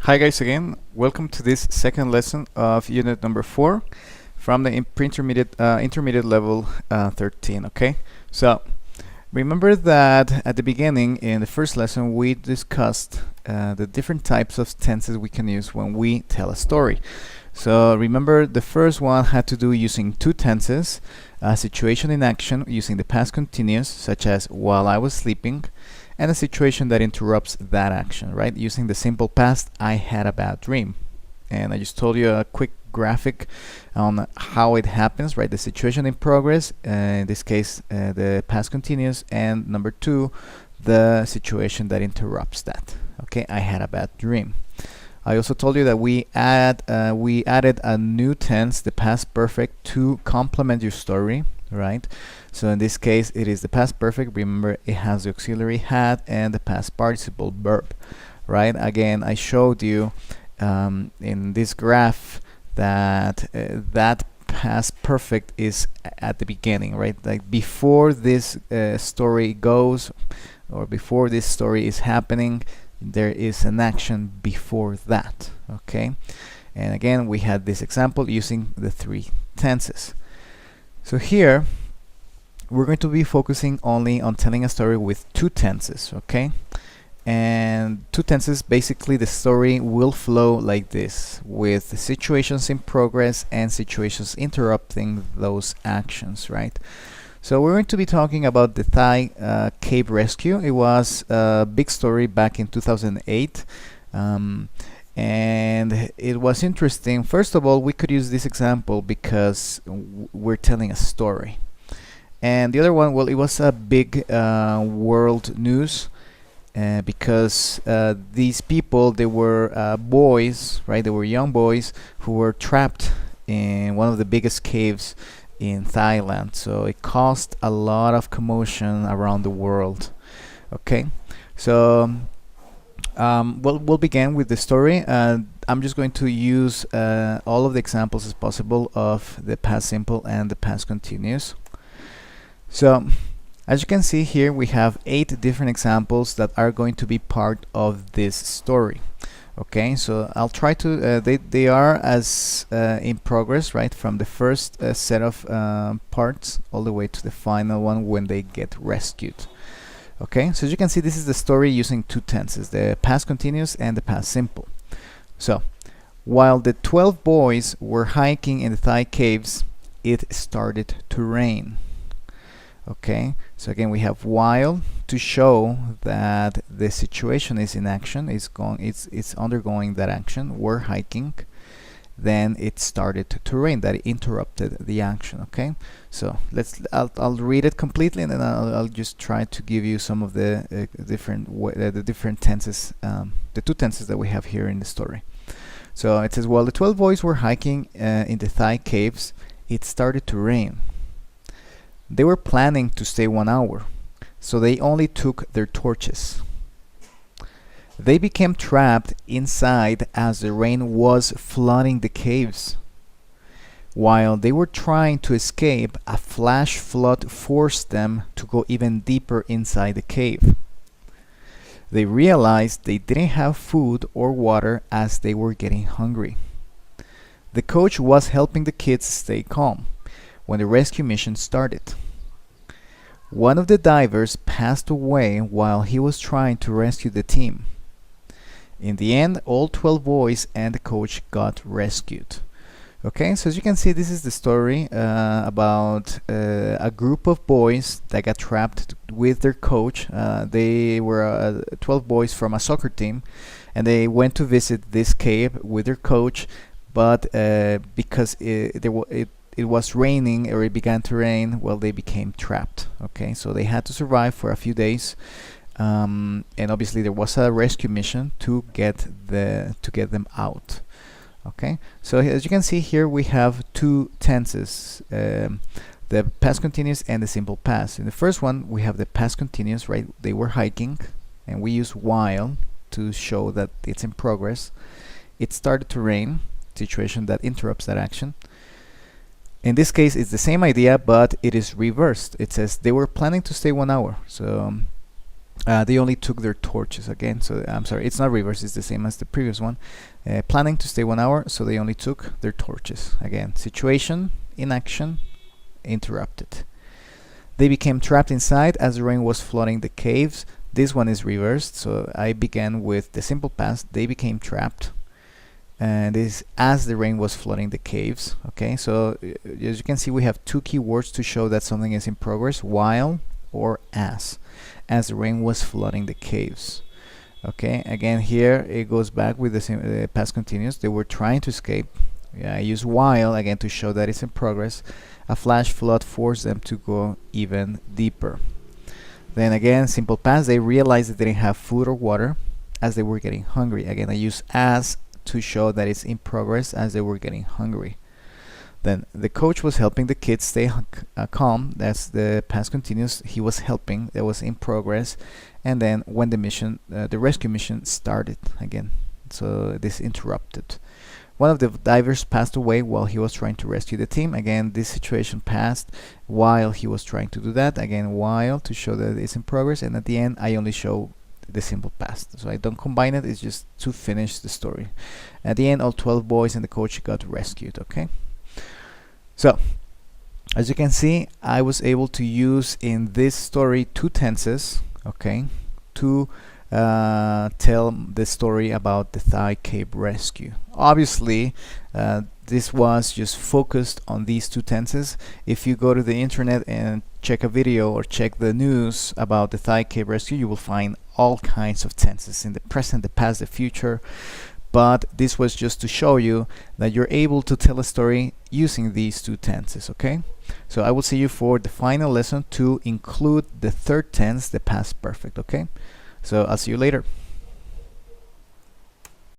Hi guys again, welcome to this second lesson of unit number 4 from the intermediate level 13. Okay, so remember that at the beginning in the first lesson we discussed the different types of tenses we can use when we tell a story. So remember, the first one had to do using two tenses, a situation in action using the past continuous, such as while I was sleeping, and a situation that interrupts that action, right? Using the simple past, I had a bad dream. And I just told you a quick graphic on how it happens, right? The situation in progress, in this case, the past continuous, and number 2, the situation that interrupts that. Okay, I had a bad dream. I also told you that we added a new tense, the past perfect, to complement your story, right? So in this case, it is the past perfect. Remember, it has the auxiliary had and the past participle verb, right? Again, I showed you in this graph that that past perfect is at the beginning, right? Like before this story goes, or before this story is happening, there is an action before that. Okay, and again, we had this example using the 3 tenses. So here we're going to be focusing only on telling a story with 2 tenses. Okay, and 2 tenses, basically the story will flow like this, with situations in progress and situations interrupting those actions, right? So we're going to be talking about the Thai cave rescue. It was a big story back in 2008, and it was interesting. First of all, we could use this example because we're telling a story. And the other one, well, it was a big world news because these people, they were boys, right? They were young boys who were trapped in one of the biggest caves in Thailand. So it caused a lot of commotion around the world. Okay, so we'll begin with the story. I'm just going to use all of the examples as possible of the past simple and the past continuous. So as you can see here, we have 8 different examples that are going to be part of this story. Okay, so I'll try to they are as in progress, right, from the first set of parts all the way to the final one when they get rescued. Okay, so as you can see, this is the story using 2 tenses, the past continuous and the past simple. So while the 12 boys were hiking in the Thai caves, it started to rain. Okay, so again, we have while to show that the situation is in action, it's undergoing that action. We're hiking, then it started to rain, that interrupted the action. Okay, so I'll read it completely, and then I'll just try to give you some of the different tenses, the 2 tenses that we have here in the story. So it says, while the 12 boys were hiking in the Thai caves, it started to rain. They were planning to stay 1 hour, so they only took their torches. They became trapped inside as the rain was flooding the caves. While they were trying to escape, a flash flood forced them to go even deeper inside the cave. They realized they didn't have food or water as they were getting hungry. The coach was helping the kids stay calm when the rescue mission started. One of the divers passed away while he was trying to rescue the team. In the end, all 12 boys and the coach got rescued. Okay, so as you can see, this is the story about a group of boys that got trapped with their coach. They were 12 boys from a soccer team, and they went to visit this cave with their coach, but because it was raining, or it began to rain, well, they became trapped. Okay, so they had to survive for a few days, and obviously there was a rescue mission to get them out. Okay, so as you can see here, we have 2 tenses, the past continuous and the simple past. In the first one, we have the past continuous, right? They were hiking, and we use while to show that it's in progress. It started to rain, situation that interrupts that action. In this case, it's the same idea, but it is reversed. It says they were planning to stay 1 hour. So They only took their torches again. So I'm sorry, it's not reverse, it's the same as the previous one. Planning to stay 1 hour, so they only took their torches. Again, situation, inaction, interrupted. They became trapped inside as the rain was flooding the caves. This one is reversed, so I began with the simple past. They became trapped, and this as the rain was flooding the caves. Okay, so as you can see, we have two keywords to show that something is in progress: while or as the rain was flooding the caves. Okay, again here it goes back with the past continuous. They were trying to escape. I use while again to show that it's in progress. A flash flood forced them to go even deeper. Then again, simple past, they realized that they didn't have food or water as they were getting hungry. Again, I use as to show that it's in progress as they were getting hungry. Then the coach was helping the kids stay calm. That's the past continuous. He was helping. That was in progress. And then when the mission, the rescue mission started again. So this interrupted. One of the divers passed away while he was trying to rescue the team. Again, this situation passed while he was trying to do that. Again, while to show that it's in progress. And at the end, I only show the simple past. So I don't combine it. It's just to finish the story. At the end, all 12 boys and the coach got rescued. Okay. So, as you can see, I was able to use in this story two tenses, okay, to tell the story about the Thai cave rescue. Obviously, this was just focused on these two tenses. If you go to the internet and check a video or check the news about the Thai cave rescue, you will find all kinds of tenses in the present, the past, the future. But this was just to show you that you're able to tell a story using these two tenses, okay? So I will see you for the final lesson to include the third tense, the past perfect, okay? So I'll see you later.